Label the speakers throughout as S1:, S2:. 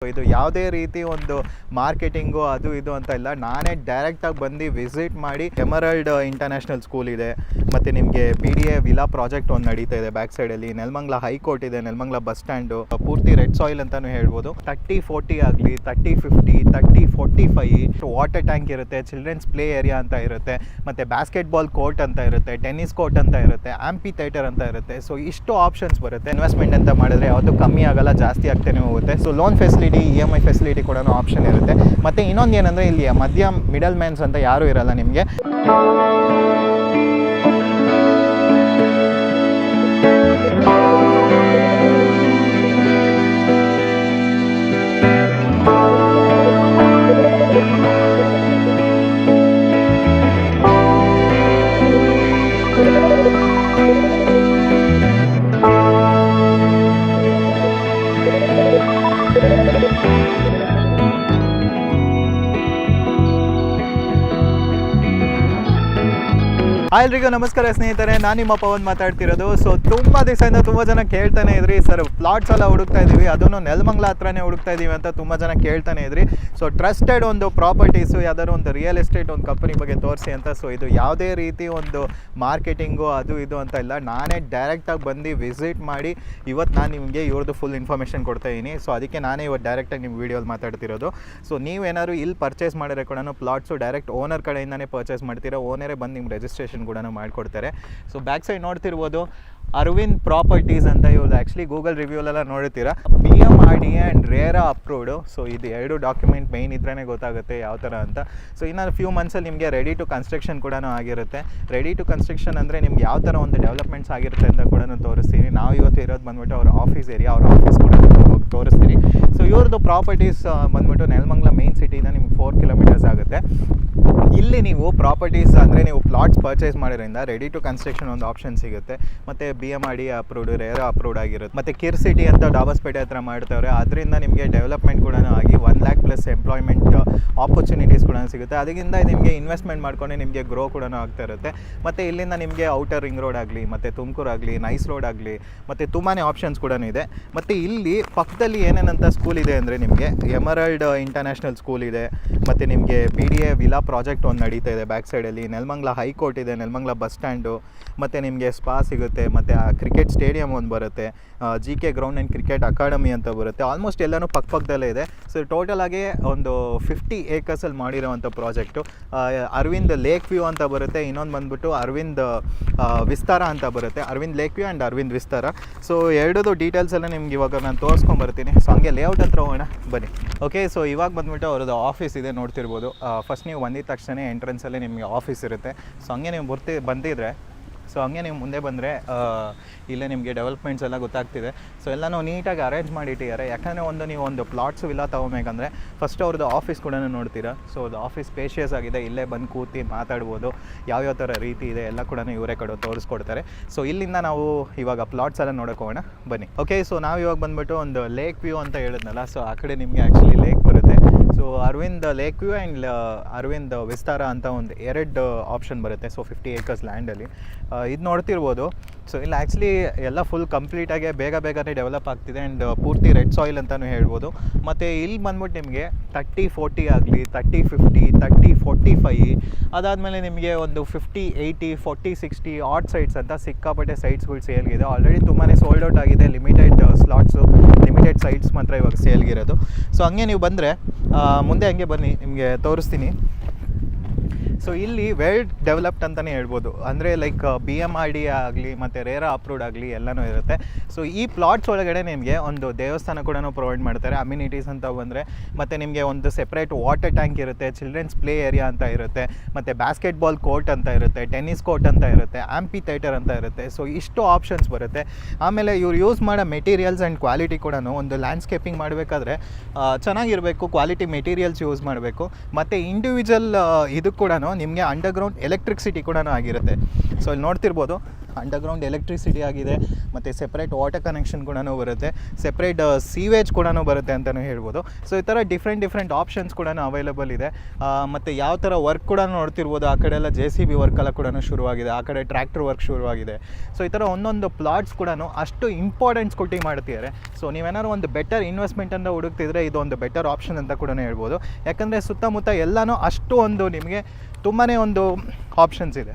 S1: ಇದು ಯಾವುದೇ ರೀತಿ ಒಂದು ಮಾರ್ಕೆಟಿಂಗು ಅದು ಇದು ಅಂತ ಇಲ್ಲ, ನಾನೇ ಡೈರೆಕ್ಟಾಗಿ ಬಂದು ವಿಸಿಟ್ ಮಾಡಿ. ಎಮರಲ್ಡ್ ಇಂಟರ್ನ್ಯಾಷನಲ್ ಸ್ಕೂಲ್ ಇದೆ, ಮತ್ತು ನಿಮಗೆ BDA ವಿಲಾ ಪ್ರಾಜೆಕ್ಟ್ ಒಂದು ನಡೀತಾ ಇದೆ ಬ್ಯಾಕ್ ಸೈಡಲ್ಲಿ. ನೆಲಮಂಗಲ ಹೈಕೋರ್ಟ್ ಇದೆ, ನೆಲಮಂಗಲ ಬಸ್ ಸ್ಟ್ಯಾಂಡು, ಪೂರ್ತಿ ರೆಡ್ ಸಾಯಿಲ್ ಅಂತಲೂ ಹೇಳ್ಬೋದು. 30-40 ಆಗಲಿ, 30-50, 30-45 ವಾಟರ್ ಟ್ಯಾಂಕ್ ಇರುತ್ತೆ, ಚಿಲ್ಡ್ರನ್ಸ್ ಪ್ಲೇ ಏರಿಯಾ ಅಂತ ಇರುತ್ತೆ, ಮತ್ತು ಬಾಸ್ಕೆಟ್ಬಾಲ್ ಕೋರ್ಟ್ ಅಂತ ಇರುತ್ತೆ, ಟೆನ್ನಿಸ್ ಕೋರ್ಟ್ ಅಂತ ಇರುತ್ತೆ, ಆಂಪಿ ಥಿಯೇಟರ್ ಅಂತ ಇರುತ್ತೆ. ಸೊ ಇಷ್ಟು ಆಪ್ಷನ್ಸ್ ಬರುತ್ತೆ. ಇನ್ವೆಸ್ಟ್ಮೆಂಟ್ ಅಂತ ಮಾಡಿದ್ರೆ ಯಾವುದು ಕಮ್ಮಿ ಆಗಲ್ಲ, ಜಾಸ್ತಿ ಆಗ್ತಾನೆ ಹೋಗುತ್ತೆ. So loan facility, EMI facility ಕೂಡ ಆಪ್ಷನ್ ಇರುತ್ತೆ. ಮತ್ತು ಇನ್ನೊಂದು ಏನಂದರೆ ಇಲ್ಲಿ ಮಧ್ಯ ಮಿಡಲ್ ಮ್ಯಾನ್ಸ್ ಅಂತ ಯಾರೂ ಇರಲ್ಲ ನಿಮಗೆ. ಎಲ್ರಿಗೂ ನಮಸ್ಕಾರ ಸ್ನೇಹಿತರೆ, ನಾನು ನಿಮ್ಮ ಪವನ್ ಮಾತಾಡ್ತಿರೋದು. ಸೊ ತುಂಬ ದಿವಸದಿಂದ ತುಂಬ ಜನ ಕೇಳ್ತಾನೆ ಇದ್ರಿ, ಸರ್ ಪ್ಲಾಟ್ಸ್ ಎಲ್ಲ ಹುಡುಕ್ತಾ ಇದ್ದೀವಿ, ಅದನ್ನು ನೆಲಮಂಗಲ ಹತ್ರನೇ ಹುಡುಕ್ತಾ ಇದ್ದೀವಿ ಅಂತ ತುಂಬ ಜನ ಕೇಳ್ತಾನೆ ಇದ್ರಿ. ಸೊ ಟ್ರಸ್ಟೆಡ್ ಒಂದು ಪ್ರಾಪರ್ಟೀಸು, ಯಾವ್ದಾದ್ರು ಒಂದು ರಿಯಲ್ ಎಸ್ಟೇಟ್ ಒಂದು ಕಂಪನಿ ಬಗ್ಗೆ ತೋರಿಸಿ ಅಂತ. ಸೊ ಇದು ಯಾವುದೇ ರೀತಿ ಒಂದು ಮಾರ್ಕೆಟಿಂಗು ಅದು ಇದು ಅಂತ ಇಲ್ಲ, ನಾನೇ ಡೈರೆಕ್ಟಾಗಿ ಬಂದು ವಿಸಿಟ್ ಮಾಡಿ ಇವತ್ತು ನಾನು ನಿಮಗೆ ಇವ್ರದ್ದು ಫುಲ್ ಇನ್ಫಾರ್ಮೇಷನ್ ಕೊಡ್ತಾ ಇದ್ದೀನಿ. ಸೊ ಅದಕ್ಕೆ ನಾನೇ ಇವತ್ತು ಡೈರೆಕ್ಟಾಗಿ ನಿಮ್ಮ ವೀಡಿಯೋಲಿ ಮಾತಾಡ್ತಿರೋದು. ಸೊ ನೀವೇನಾದ್ರು ಇಲ್ಲಿ ಪರ್ಚೇಸ್ ಮಾಡಿದ್ರೆ ಕೂಡ ಪ್ಲಾಟ್ಸು ಡೈರೆಕ್ಟ್ ಓನರ್ ಕಡೆಯಿಂದನೇ ಪರ್ಚೇಸ್ ಮಾಡ್ತೀರಾ, ಓನರೇ ಬಂದು ನಿಮ್ಮ ರಿಜಿಸ್ಟ್ರೇಷನ್ ಕೂಡ ಮಾಡಿಕೊಡ್ತಾರೆ. ಸೊ ಬ್ಯಾಕ್ ಸೈಡ್ ನೋಡ್ತಿರ್ಬೋದು ಅರವಿಂದ್ ಪ್ರಾಪರ್ಟೀಸ್ ಅಂತ. ಇವ್ರದ್ದು ಆ್ಯಕ್ಚುಲಿ ಗೂಗಲ್ ರಿವ್ಯೂಲೆಲ್ಲ ನೋಡಿರ್ತೀರಾ, PMRDA and RERA approved. So ಇದು ಎರಡು ಡಾಕ್ಯುಮೆಂಟ್ ಮೈನ್ ಇದ್ರೇ ಗೊತ್ತಾಗುತ್ತೆ ಯಾವ ಥರ ಅಂತ. ಸೊ ಇನ್ನು ಫ್ಯೂ ಮಂತ್ಸಲ್ಲಿ ನಿಮಗೆ ರೆಡಿ ಟು ಕನ್ಸ್ಟ್ರಕ್ಷನ್ ಕೂಡ ಆಗಿರುತ್ತೆ. ರೆಡಿ ಟು ಕನ್ಸ್ಟ್ರಕ್ಷನ್ ಅಂದರೆ ನಿಮ್ಗೆ ಯಾವ ಥರ ಒಂದು ಡೆವಲಪ್ಮೆಂಟ್ಸ್ ಆಗಿರುತ್ತೆ ಅಂತ ಕೂಡ ತೋರಿಸ್ತೀನಿ. ನಾವು ಇವತ್ತು ಇರೋದು ಬಂದ್ಬಿಟ್ಟು ಅವ್ರ ಆಫೀಸ್ ಏರಿಯಾ, ಅವ್ರ ಆಫೀಸ್ ಕೂಡ ತೋರಿಸ್ತೀನಿ. ಸೊ ಇವ್ರದ್ದು ಪ್ರಾಪರ್ಟೀಸ್ ಬಂದ್ಬಿಟ್ಟು ನೆಲಮಂಗಲ ಮೇನ್ ಸಿಟಿಯಿಂದ ನಿಮ್ಗೆ 4 ಕಿಲೋಮೀಟರ್ಸ್ ಆಗುತ್ತೆ. ಇಲ್ಲಿ ನೀವು ಪ್ರಾಪರ್ಟೀಸ್ ಅಂದರೆ ನೀವು ಪ್ಲಾಟ್ಸ್ ಪರ್ಚೇಸ್ ಮಾಡೋದ್ರಿಂದ ರೆಡಿ ಟು ಕನ್ಸ್ಟ್ರಕ್ಷನ್ ಒಂದು ಆಪ್ಷನ್ ಸಿಗುತ್ತೆ. ಮತ್ತು PMRDA ಅಪ್ರೂವ್ಡ್, ರೇರಾ ಅಪ್ರೂವ್ಡ್ ಆಗಿರುತ್ತೆ. ಮತ್ತು ಕಿರ್ ಸಿಟಿ ಅಂತ ಡಾಬಸ್ಪೇಟೆ ಹತ್ರ ಮಾಡ್ತವ್ರೆ, ಅದರಿಂದ ನಿಮಗೆ ಡೆವಲಪ್ಮೆಂಟ್ ಕೂಡ ಆಗಿ 1 lakh ಪ್ಲಸ್ ಎಂಪ್ಲಾಯ್ಮೆಂಟ್ ಆಪರ್ಚುನಿಟೀಸ್ ಕೂಡ ಸಿಗುತ್ತೆ. ಅದರಿಂದ ನಿಮಗೆ ಇನ್ವೆಸ್ಟ್ಮೆಂಟ್ ಮಾಡ್ಕೊಂಡು ನಿಮಗೆ ಗ್ರೋ ಕೂಡ ಆಗ್ತಾ ಇರುತ್ತೆ. ಮತ್ತು ಇಲ್ಲಿಂದ ನಿಮಗೆ ಔಟರ್ ರಿಂಗ್ ರೋಡ್ ಆಗಲಿ, ಮತ್ತು ತುಮಕೂರು ಆಗಲಿ, ನೈಸ್ ರೋಡ್ ಆಗಲಿ, ಮತ್ತು ತುಂಬಾ ಆಪ್ಷನ್ಸ್ ಕೂಡ ಇದೆ. ಮತ್ತು ಇಲ್ಲಿ ಪಕ್ಕದಲ್ಲಿ ಏನೇನಂತ ಸ್ಕೂಲ್ ಇದೆ ಅಂದರೆ ನಿಮಗೆ ಎಮರಲ್ಡ್ ಇಂಟರ್ನ್ಯಾಷನಲ್ ಸ್ಕೂಲ್ ಇದೆ, ಮತ್ತು ನಿಮಗೆ BDA ವಿಲಾ ಪ್ರಾಜೆಕ್ಟ್ ಒಂದು ನಡೀತಾ ಇದೆ ಬ್ಯಾಕ್ ಸೈಡಲ್ಲಿ. ನೆಲಮಂಗಲ ಹೈಕೋರ್ಟ್ ಇದೆ, ನೆಲಮಂಗಲ ಬಸ್ ಸ್ಟ್ಯಾಂಡು, ಮತ್ತು ನಿಮಗೆ ಸ್ಪಾ ಸಿಗುತ್ತೆ, ಮತ್ತು ಕ್ರಿಕೆಟ್ ಸ್ಟೇಡಿಯಂ ಒಂದು ಬರುತ್ತೆ, GK ground and cricket academy ಅಂತ ಬರುತ್ತೆ. ಆಲ್ಮೋಸ್ಟ್ ಎಲ್ಲನೂ ಪಕ್ಕದಲ್ಲೇ ಇದೆ. ಸೊ ಟೋಟಲ್ ಆಗಿ ಒಂದು 50 ಏಕರ್ಸಲ್ಲಿ ಮಾಡಿರೋವಂಥ ಪ್ರಾಜೆಕ್ಟು. ಅರವಿಂದ್ ಲೇಕ್ ವ್ಯೂ ಅಂತ ಬರುತ್ತೆ, ಇನ್ನೊಂದು ಬಂದ್ಬಿಟ್ಟು ಅರವಿಂದ್ ವಿಸ್ತಾರ ಅಂತ ಬರುತ್ತೆ. Arvind lake view and Arvind Vistara. So ಎರಡದು ಡೀಟೇಲ್ಸ್ ಎಲ್ಲ ನಿಮ್ಗೆ ಇವಾಗ ನಾನು ತೋರಿಸ್ಕೊಂಬರ್ತೀನಿ. ಸೊ ಹಂಗೆ ಲೇಔಟ್ ಹತ್ರ ಹೋಗೋಣ ಬನ್ನಿ. ಓಕೆ, ಸೊ ಇವಾಗ ಬಂದ್ಬಿಟ್ಟು ಅವ್ರದ್ದು ಆಫೀಸ್ ಇದೆ, ನೋಡ್ತಿರ್ಬೋದು. ಫಸ್ಟ್ ನೀವು ಬಂದಿದ ತಕ್ಷಣ ಎಂಟ್ರೆನ್ಸಲ್ಲೇ ನಿಮಗೆ ಆಫೀಸ್ ಇರುತ್ತೆ. ಸೊ ಹಂಗೆ ನೀವು ಬಂದಿದ್ರೆ, ಸೊ ಹಂಗೆ ನೀವು ಮುಂದೆ ಬಂದರೆ ಇಲ್ಲೇ ನಿಮಗೆ ಡೆವಲಪ್ಮೆಂಟ್ಸ್ ಎಲ್ಲ ಗೊತ್ತಾಗ್ತಿದೆ. ಸೊ ಎಲ್ಲನೂ ನೀಟಾಗಿ ಅರೇಂಜ್ ಮಾಡಿಟ್ಟಿದ್ದಾರೆ. ಯಾಕಂದರೆ ನೀವು ಒಂದು ಪ್ಲಾಟ್ಸ್ ವಿಲ್ಲ ತೊಗೊಬೇಕಂದ್ರೆ ಫಸ್ಟ್ ಅವ್ರದ್ದು ಆಫೀಸ್ ಕೂಡ ನೋಡ್ತೀರಾ. ಸೊ ಅದು ಆಫೀಸ್ ಸ್ಪೇಷಿಯಸ್ ಆಗಿದೆ, ಇಲ್ಲೇ ಬಂದು ಕೂತಿ ಮಾತಾಡ್ಬೋದು, ಯಾವ್ಯಾವ ಥರ ರೀತಿ ಇದೆ ಎಲ್ಲ ಕೂಡ ಇವರೇ ಕಡೆ ತೋರಿಸ್ಕೊಡ್ತಾರೆ. ಸೊ ಇಲ್ಲಿಂದ ನಾವು ಇವಾಗ ಪ್ಲಾಟ್ಸ್ ಎಲ್ಲ ನೋಡೋಕೆ ಹೋಗೋಣ ಬನ್ನಿ. ಓಕೆ, ಸೊ ನಾವು ಇವಾಗ ಬಂದ್ಬಿಟ್ಟು ಒಂದು ಲೇಕ್ ವ್ಯೂ ಅಂತ ಹೇಳಿದ್ನಲ್ಲ, ಸೊ ಆ ಕಡೆ ನಿಮಗೆ ಆ್ಯಕ್ಚುಲಿ ಲೇಕ್ ಬರುತ್ತೆ. So Arvind lake view and Arvind Vistara ಅಂತ ಒಂದು 2 ಆಪ್ಷನ್ ಬರುತ್ತೆ. ಸೊ 50 ಏಕರ್ಸ್ ಲ್ಯಾಂಡಲ್ಲಿ ಇದು ನೋಡ್ತಿರ್ಬೋದು. ಸೊ ಇಲ್ಲಿ ಆ್ಯಕ್ಚುಲಿ ಎಲ್ಲ ಫುಲ್ ಕಂಪ್ಲೀಟಾಗಿ ಬೇಗನೆ ಡೆವಲಪ್ ಆಗ್ತಿದೆ ಆ್ಯಂಡ್ ಪೂರ್ತಿ ರೆಡ್ ಸಾಯಿಲ್ ಅಂತಲೂ ಹೇಳ್ಬೋದು. ಮತ್ತು ಇಲ್ಲಿ ಬಂದ್ಬಿಟ್ಟು ನಿಮಗೆ 30-40 ಆಗಲಿ, 30-50, 30-45, ಅದಾದಮೇಲೆ ನಿಮಗೆ ಒಂದು 50-80, 40-60 ಆಟ್ ಸೈಟ್ಸ್ ಅಂತ ಸಿಕ್ಕಾಪಟ್ಟೆ ಸೈಟ್ಸ್ಗಳು ಸೇಲ್ಗಿದೆ. ಆಲ್ರೆಡಿ ತುಂಬಾ ಸೋಲ್ಡ್ ಔಟ್ ಆಗಿದೆ. ಲಿಮಿಟೆಡ್ ಸ್ಲಾಟ್ಸು, ಲಿಮಿಟೆಡ್ ಸೈಟ್ಸ್ ಮಾತ್ರ ಇವಾಗ ಸೇಲ್ಗಿರೋದು. ಸೊ ಹಂಗೆ ನೀವು ಬಂದರೆ ಮುಂದೆ ಹಂಗೆ ಬನ್ನಿ, ನಿಮಗೆ ತೋರಿಸ್ತೀನಿ. ಸೊ ಇಲ್ಲಿ ವೆಲ್ ಡೆವಲಪ್ಡ್ ಅಂತಲೇ ಹೇಳ್ಬೋದು. ಅಂದರೆ ಲೈಕ್ PMRDA ಆಗಲಿ ಮತ್ತು ರೇರಾ ಅಪ್ರೂವ್ಡ್ ಆಗಲಿ ಎಲ್ಲನೂ ಇರುತ್ತೆ. ಸೊ ಈ ಪ್ಲಾಟ್ಸ್ ಒಳಗಡೆ ನಿಮಗೆ ಒಂದು ದೇವಸ್ಥಾನ ಕೂಡ ಪ್ರೊವೈಡ್ ಮಾಡ್ತಾರೆ, ಅಮ್ಯುನಿಟೀಸ್ ಅಂತ ಬಂದರೆ. ಮತ್ತು ನಿಮಗೆ ಒಂದು ಸೆಪ್ರೇಟ್ ವಾಟರ್ ಟ್ಯಾಂಕ್ ಇರುತ್ತೆ, ಚಿಲ್ಡ್ರನ್ಸ್ ಪ್ಲೇ ಏರಿಯಾ ಅಂತ ಇರುತ್ತೆ, ಮತ್ತು ಬಾಸ್ಕೆಟ್ಬಾಲ್ ಕೋರ್ಟ್ ಅಂತ ಇರುತ್ತೆ, ಟೆನ್ನಿಸ್ ಕೋರ್ಟ್ ಅಂತ ಇರುತ್ತೆ, ಆಂಪಿ ಥಿಯೇಟರ್ ಅಂತ ಇರುತ್ತೆ. ಸೊ ಇಷ್ಟು ಆಪ್ಷನ್ಸ್ ಬರುತ್ತೆ. ಆಮೇಲೆ ಇವ್ರು ಯೂಸ್ ಮಾಡೋ ಮೆಟೀರಿಯಲ್ಸ್ ಆ್ಯಂಡ್ ಕ್ವಾಲಿಟಿ ಕೂಡ ಒಂದು ಲ್ಯಾಂಡ್ಸ್ಕೇಪಿಂಗ್ ಮಾಡಬೇಕಾದ್ರೆ ಚೆನ್ನಾಗಿರಬೇಕು, ಕ್ವಾಲಿಟಿ ಮೆಟೀರಿಯಲ್ಸ್ ಯೂಸ್ ಮಾಡಬೇಕು. ಮತ್ತು ಇಂಡಿವಿಜುವಲ್ ಇದು ಕೂಡ ನಿಮಗೆ ಅಂಡರ್ಗ್ರೌಂಡ್ ಎಲೆಕ್ಟ್ರಿಸಿಟಿ ಕೂಡ ಆಗಿರುತ್ತೆ. ಸೊ ಇಲ್ಲಿ ನೋಡ್ತಿರ್ಬೋದು ಅಂಡರ್ಗ್ರೌಂಡ್ ಎಲೆಕ್ಟ್ರಿಸಿಟಿ ಆಗಿದೆ, ಮತ್ತು ಸೆಪ್ರೇಟ್ ವಾಟರ್ ಕನೆಕ್ಷನ್ ಕೂಡ ಬರುತ್ತೆ, ಸೆಪ್ರೇಟ್ ಸೀವೇಜ್ ಕೂಡ ಬರುತ್ತೆ ಅಂತಲೂ ಹೇಳ್ಬೋದು. ಸೊ ಈ ಥರ ಡಿಫ್ರೆಂಟ್ ಆಪ್ಷನ್ಸ್ ಕೂಡ ಅವೈಲೇಬಲ್ ಇದೆ. ಮತ್ತು ಯಾವ ಥರ ವರ್ಕ್ ಕೂಡ ನೋಡ್ತಿರ್ಬೋದು, ಆ ಕಡೆ ಎಲ್ಲ JCB ವರ್ಕ್ ಎಲ್ಲ ಕೂಡ ಶುರುವಾಗಿದೆ, ಆ ಕಡೆ ಟ್ರ್ಯಾಕ್ಟರ್ ವರ್ಕ್ ಶುರುವಾಗಿದೆ. ಸೊ ಈ ಥರ ಒಂದೊಂದು ಪ್ಲಾಟ್ಸ್ ಕೂಡ ಅಷ್ಟು ಇಂಪಾರ್ಟೆನ್ಸ್ ಕೊಟ್ಟು ಮಾಡ್ತಿದ್ದಾರೆ. ಸೊ ನೀವೇನಾದ್ರು ಒಂದು ಬೆಟರ್ ಇನ್ವೆಸ್ಟ್ಮೆಂಟ್ ಅಂತ ಹುಡುಕ್ತಿದ್ರೆ ಇದೊಂದು ಬೆಟರ್ ಆಪ್ಷನ್ ಅಂತ ಕೂಡ ಹೇಳ್ಬೋದು. ಯಾಕಂದರೆ ಸುತ್ತಮುತ್ತ ಎಲ್ಲನೂ ಅಷ್ಟು ಒಂದು ನಿಮಗೆ ತುಂಬಾ ಒಂದು ಆಪ್ಷನ್ಸ್ ಇದೆ.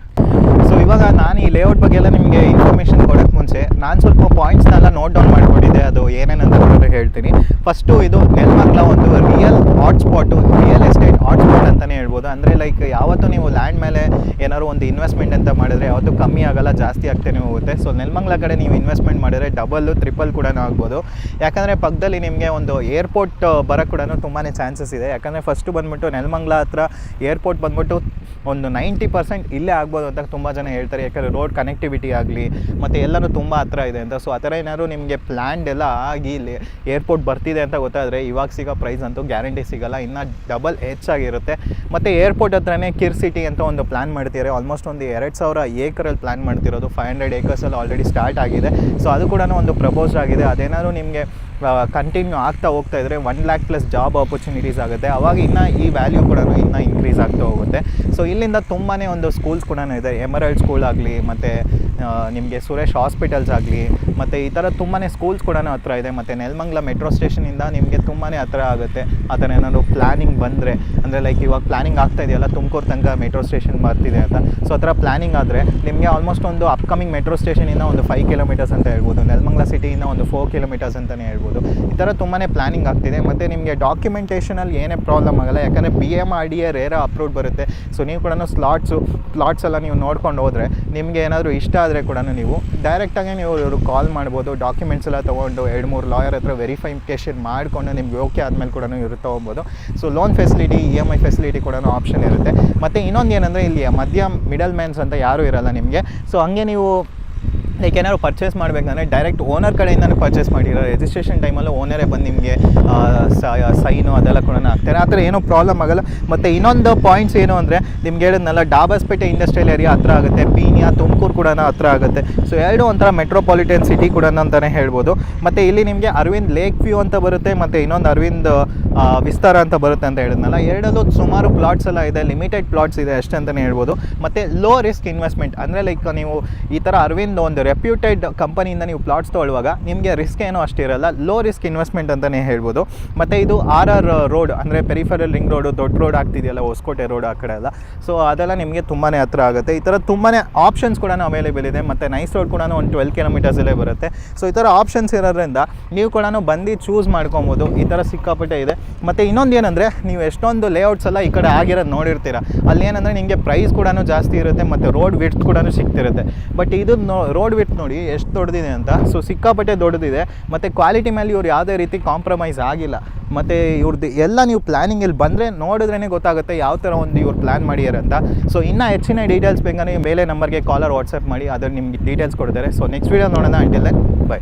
S1: ಸೊ ಇವಾಗ ನಾನು ಈ ಲೇಔಟ್ ಬಗ್ಗೆ ಎಲ್ಲ ನಿಮಗೆ ಇನ್ಫಾರ್ಮೇಷನ್ ಕೊಡೋಕ್ಕೆ ಮುಂಚೆ ನಾನು ಸ್ವಲ್ಪ ಪಾಯಿಂಟ್ಸ್ನೆಲ್ಲ ನೋಟ್ ಡೌನ್ ಮಾಡ್ಕೊಂಡಿದ್ದೆ, ಅದು ಏನೇನಂತ ಕೂಡ ಹೇಳ್ತೀನಿ. ಫಸ್ಟು ಇದು ನೆಲಮಂಗಲ ಒಂದು real hotspot, real estate hotspot ಅಂತಲೇ ಹೇಳ್ಬೋದು. ಅಂದರೆ ಲೈಕ್ ಯಾವತ್ತೂ ನೀವು ಲ್ಯಾಂಡ್ ಮೇಲೆ ಏನಾದ್ರು ಒಂದು ಇನ್ವೆಸ್ಟ್ಮೆಂಟ್ ಅಂತ ಮಾಡಿದ್ರೆ ಯಾವತ್ತೂ ಕಮ್ಮಿ ಆಗೋಲ್ಲ, ಜಾಸ್ತಿ ಆಗ್ತಾನೆ ಹೋಗುತ್ತೆ. ಸೊ ನೆಲಮಂಗಲ ಕಡೆ ನೀವು ಇನ್ವೆಸ್ಟ್ಮೆಂಟ್ ಮಾಡಿದ್ರೆ ಡಬಲ್ಲು ಟ್ರಿಪಲ್ ಕೂಡ ಆಗ್ಬೋದು. ಯಾಕಂದರೆ ಪಕ್ಕದಲ್ಲಿ ನಿಮಗೆ ಒಂದು ಏರ್ಪೋರ್ಟ್ ಬರೋಕ್ಕೆ ಕೂಡ ತುಂಬಾ ಚಾನ್ಸಸ್ ಇದೆ. ಯಾಕಂದರೆ ಫಸ್ಟು ಬಂದುಬಿಟ್ಟು ನೆಲಮಂಗಲ ಹತ್ರ ಏರ್ಪೋರ್ಟ್ ಬಂದುಬಿಟ್ಟು ಒಂದು 90% ಇಲ್ಲೇ ಆಗ್ಬೋದು ಅಂತ ತುಂಬ ಜನ ಹೇಳ್ತಾರೆ. ಯಾಕಂದರೆ ರೋಡ್ ಕನೆಕ್ಟಿವಿಟಿ ಆಗಲಿ ಮತ್ತು ಎಲ್ಲನೂ ತುಂಬ ಹತ್ರ ಇದೆ ಅಂತ. ಸೊ ಆ ಥರ ಏನಾದ್ರು ನಿಮಗೆ ಪ್ಲ್ಯಾಂಡ್ ಎಲ್ಲ ಆಗಿ ಇಲ್ಲಿ ಏರ್ಪೋರ್ಟ್ ಬರ್ತಿದೆ ಅಂತ ಗೊತ್ತಾದರೆ ಇವಾಗ ಸಿಗೋ ಪ್ರೈಸ್ ಅಂತೂ ಗ್ಯಾರಂಟಿ ಸಿಗೋಲ್ಲ, ಇನ್ನೂ ಡಬಲ್ ಹೆಚ್ಚಾಗಿರುತ್ತೆ. ಮತ್ತು ಏರ್ಪೋರ್ಟ್ ಹತ್ರನೇ ಕಿರ್ ಸಿಟಿ ಅಂತ ಒಂದು ಪ್ಲ್ಯಾನ್ ಮಾಡ್ತಿದ್ದಾರೆ. ಆಲ್ಮೋಸ್ಟ್ ಒಂದು 2000 ಏಕರಲ್ಲಿ ಪ್ಲ್ಯಾನ್ ಮಾಡ್ತಿರೋದು, 500 ಏಕರ್ಸಲ್ಲಿ ಆಲ್ರೆಡಿ ಸ್ಟಾರ್ಟ್ ಆಗಿದೆ. ಸೊ ಅದು ಕೂಡ ಒಂದು ಪ್ರಪೋಸ್ ಆಗಿದೆ. ಅದೇನಾದ್ರು ನಿಮಗೆ ಕಂಟಿನ್ಯೂ ಆಗ್ತಾ ಹೋಗ್ತಾ ಇದ್ದರೆ 1 lakh ಪ್ಲಸ್ ಜಾಬ್ ಆಪರ್ಚುನಿಟೀಸ್ ಆಗುತ್ತೆ. ಅವಾಗ ಇನ್ನೂ ಈ ವ್ಯಾಲ್ಯೂ ಕೂಡ ಇನ್ನೂ ಇನ್ಕ್ರೀಸ್ ಆಗ್ತಾ ಹೋಗುತ್ತೆ. ಸೊ ಇಲ್ಲಿಂದ ತುಂಬಾ ಒಂದು ಸ್ಕೂಲ್ಸ್ ಕೂಡ ಇದೆ, ಎಮರಲ್ಡ್ ಸ್ಕೂಲ್ ಆಗಲಿ, ಮತ್ತು ನಿಮಗೆ ಸುರೇಶ್ ಹಾಸ್ಪಿಟಲ್ಸ್ ಆಗಲಿ, ಮತ್ತು ಈ ಥರ ತುಂಬಾ ಸ್ಕೂಲ್ಸ್ ಕೂಡ ಹತ್ರ ಇದೆ. ಮತ್ತು ನೆಲಮಂಗಲ ಮೆಟ್ರೋ ಸ್ಟೇಷನಿಂದ ನಿಮಗೆ ತುಂಬಾ ಹತ್ರ ಆಗುತ್ತೆ. ಆ ಥರ ಏನಾದ್ರು ಪ್ಲ್ಯಾನಿಂಗ್ ಬಂದರೆ, ಅಂದರೆ ಲೈಕ್ ಇವಾಗ ಪ್ಲ್ಯಾನಿಂಗ್ ಆಗ್ತಾ ಇದೆಯಲ್ಲ ತುಮಕೂರು ತನಕ ಮೆಟ್ರೋ ಸ್ಟೇಷನ್ ಬರ್ತಿದೆ ಅಂತ. ಸೊ ಆ ಥರ ಪ್ಲ್ಯಾನಿಂಗ್ ಆದರೆ ನಿಮಗೆ ಆಲ್ಮೋಸ್ಟ್ ಒಂದು ಅಪ್ಕಮಿಂಗ್ ಮೆಟ್ರೋ ಸ್ಟೇಷನಿಂದ ಒಂದು 5 ಕಿಲೋಮೀಟರ್ಸ್ ಅಂತ ಹೇಳ್ಬೋದು, ನೆಲಮಂಗಲ ಸಿಟಿಯಿಂದ ಒಂದು 4 ಕಿಲೋಮೀಟರ್ಸ್ ಅಂತಲೇ ಹೇಳ್ಬೋದು. ಈ ಥರ ತುಂಬಾ ಪ್ಲ್ಯಾನಿಂಗ್ ಆಗ್ತಿದೆ. ಮತ್ತು ನಿಮಗೆ ಡಾಕ್ಯುಮೆಂಟೇಷನಲ್ಲಿ ಏನೇ ಪ್ರಾಬ್ಲಮ್ ಆಗೋಲ್ಲ, ಯಾಕಂದರೆ BMRDA ರೇರ ಅಪ್ರೂವ್ಡ್ ಬರುತ್ತೆ. ಸೊ ನೀವು ಕೂಡ ಪ್ಲಾಟ್ಸ್ ಎಲ್ಲ ನೀವು ನೋಡ್ಕೊಂಡು ಹೋದರೆ ನಿಮಗೆ ಏನಾದರೂ ಇಷ್ಟ ಆದರೆ ಕೂಡ ನೀವು ಡೈರೆಕ್ಟಾಗಿ ನೀವು ಇವರು ಕಾಲ್ ಮಾಡ್ಬೋದು. ಡಾಕ್ಯುಮೆಂಟ್ಸ್ ಎಲ್ಲ ತೊಗೊಂಡು 2-3 ಲಾಯರ್ ಹತ್ರ ವೆರಿಫಿಕೇಷನ್ ಮಾಡಿಕೊಂಡು ನಿಮ್ಗೆ ಓಕೆ ಆದಮೇಲೆ ಕೂಡ ಇವರು ತೊಗೊಬೋದು. So loan facility, EMI facility ಕೂಡ ಆಪ್ಷನ್ ಇರುತ್ತೆ. ಮತ್ತು ಇನ್ನೊಂದು ಏನಂದರೆ ಇಲ್ಲಿ ಮಿಡಲ್ ಮ್ಯಾನ್ಸ್ ಅಂತ ಯಾರೂ ಇರಲ್ಲ ನಿಮಗೆ. ಸೊ ಹಂಗೆ ನೀವು ಲೈಕ್ ಏನಾದ್ರು ಪರ್ಚೇಸ್ ಮಾಡಬೇಕಂದ್ರೆ ಡೈರೆಕ್ಟ್ ಓನರ್ ಕಡೆಯಿಂದನೇ ಪರ್ಚೇಸ್ ಮಾಡಿರೋ, ರಿಜಿಸ್ಟ್ರೇಷನ್ ಟೈಮಲ್ಲೂ ಓನರೇ ಬಂದು ನಿಮಗೆ ಸೈನು ಅದೆಲ್ಲ ಕೂಡ ಆಗ್ತಾರೆ. ಆ ಥರ ಏನೂ ಪ್ರಾಬ್ಲಮ್ ಆಗೋಲ್ಲ. ಮತ್ತು ಇನ್ನೊಂದು ಪಾಯಿಂಟ್ಸ್ ಏನು ಅಂದರೆ ನಿಮ್ಗೆ ಹೇಳಿದ್ನಲ್ಲ, ಡಾಬಸ್ಪೇಟೆ ಇಂಡಸ್ಟ್ರಿಯಲ್ ಏರಿಯಾ ಹತ್ರ ಆಗುತ್ತೆ, ಪೀಣ್ಯ ತುಮಕೂರು ಕೂಡ ಹತ್ರ ಆಗುತ್ತೆ. ಸೊ ಎರಡು ಒಂಥರ ಮೆಟ್ರೋಪಾಲಿಟನ್ ಸಿಟಿ ಕೂಡ ಅಂತಲೇ ಹೇಳ್ಬೋದು. ಮತ್ತು ಇಲ್ಲಿ ನಿಮಗೆ ಅರವಿಂದ್ ಲೇಕ್ ವ್ಯೂ ಅಂತ ಬರುತ್ತೆ, ಮತ್ತು ಇನ್ನೊಂದು ಅರವಿಂದ್ ವಿಸ್ತಾರ ಅಂತ ಬರುತ್ತೆ ಅಂತ ಹೇಳಿದ್ನಲ್ಲ. ಎರಡಲ್ಲೂ ಸುಮಾರು ಪ್ಲಾಟ್ಸ್ ಎಲ್ಲ ಇದೆ, ಲಿಮಿಟೆಡ್ ಪ್ಲಾಟ್ಸ್ ಇದೆ ಅಷ್ಟೇ ಅಂತಲೇ ಹೇಳ್ಬೋದು. ಮತ್ತು ಲೋ ರಿಸ್ಕ್ ಇನ್ವೆಸ್ಟ್ಮೆಂಟ್, ಅಂದರೆ ಲೈಕ್ ನೀವು ಈ ಥರ ಅರವಿಂದ್ ಒಂದು ರೆಪ್ಯೂಟೆಡ್ ಕಂಪನಿಯಿಂದ ನೀವು ಪ್ಲಾಟ್ಸ್ ತೊಗೊಳ್ಳುವಾಗ ನಿಮಗೆ ರಿಸ್ಕ್ ಏನೂ ಅಷ್ಟಿರಲ್ಲ, ಲೋ ರಿಸ್ಕ್ ಇನ್ವೆಸ್ಟ್ಮೆಂಟ್ ಅಂತಲೇ ಹೇಳ್ಬೋದು. ಮತ್ತು ಇದು RR ರೋಡ್, ಅಂದರೆ ಪೆರಿಫೆರಲ್ ರಿಂಗ್ ರೋಡು, ದೊಡ್ಡ ರೋಡ್ ಆಗ್ತಿದೆಯಲ್ಲ ಹೊಸಕೋಟೆ ರೋಡ್ ಆ ಕಡೆ ಎಲ್ಲ. ಸೊ ಅದೆಲ್ಲ ನಿಮಗೆ ತುಂಬಾ ಹತ್ರ ಆಗುತ್ತೆ. ಈ ಥರ ತುಂಬಾ ಆಪ್ಷನ್ಸ್ ಕೂಡ ಅವೈಲೇಬಲ್ ಇದೆ. ಮತ್ತು ನೈಸ್ ರೋಡ್ ಕೂಡ ಒಂದು 12 ಕಿಲೋಮೀಟರ್ಸಲ್ಲೇ ಬರುತ್ತೆ. ಸೊ ಈ ಥರ ಆಪ್ಷನ್ಸ್ ಇರೋದ್ರಿಂದ ನೀವು ಕೂಡ ಬಂದು ಚೂಸ್ ಮಾಡ್ಕೊಬೋದು. ಈ ಥರ ಸಿಕ್ಕಾಪಟ್ಟೆ ಇದೆ. ಮತ್ತು ಇನ್ನೊಂದು ಏನಂದರೆ, ನೀವು ಎಷ್ಟೊಂದು ಲೇಔಟ್ಸ್ ಎಲ್ಲ ಈ ಕಡೆ ಆಗಿರೋದು ನೋಡಿರ್ತೀರ, ಅಲ್ಲಿ ಏನಂದರೆ ನಿಮಗೆ ಪ್ರೈಸ್ ಕೂಡ ಜಾಸ್ತಿ ಇರುತ್ತೆ, ಮತ್ತು ರೋಡ್ ವಿಡ್ತ್ ಕೂಡ ಸಿಗ್ತಿರುತ್ತೆ. ಬಟ್ ಇದು ರೋಡ್ ವಿಡ್ತ್ ನೋಡಿ ಎಷ್ಟು ದೊಡ್ಡದಿದೆ ಅಂತ. ಸೊ ಸಿಕ್ಕಾಪಟ್ಟೆ ದೊಡ್ಡದಿದೆ. ಮತ್ತು ಕ್ವಾಲಿಟಿ ಮೇಲೆ ಇವ್ರು ಯಾವುದೇ ರೀತಿ ಕಾಂಪ್ರಮೈಸ್ ಆಗಿಲ್ಲ. ಮತ್ತು ಇವ್ರದ್ದು ಎಲ್ಲ ನೀವು ಪ್ಲ್ಯಾನಿಂಗಲ್ಲಿ ಬಂದರೆ ನೋಡಿದ್ರೇ ಗೊತ್ತಾಗುತ್ತೆ ಯಾವ ಥರ ಒಂದು ಇವ್ರು ಪ್ಲ್ಯಾನ್ ಮಾಡಿದ್ದಾರೆ ಅಂತ. ಸೊ ಇನ್ನೂ ಹೆಚ್ಚಿನ ಡೀಟೇಲ್ಸ್ ಬೇಕಂದರೆ ಮೇಲೆ ನಂಬರ್ಗೆ ಕಾಲರ್ ವಾಟ್ಸಪ್ ಮಾಡಿ, ಅದನ್ನು ನಿಮಗೆ ಡೀಟೇಲ್ಸ್ ಕೊಡ್ತಾರೆ. ಸೊ ನೆಕ್ಸ್ಟ್ ವೀಡಿಯೋ ನೋಡೋಣ. Until then by.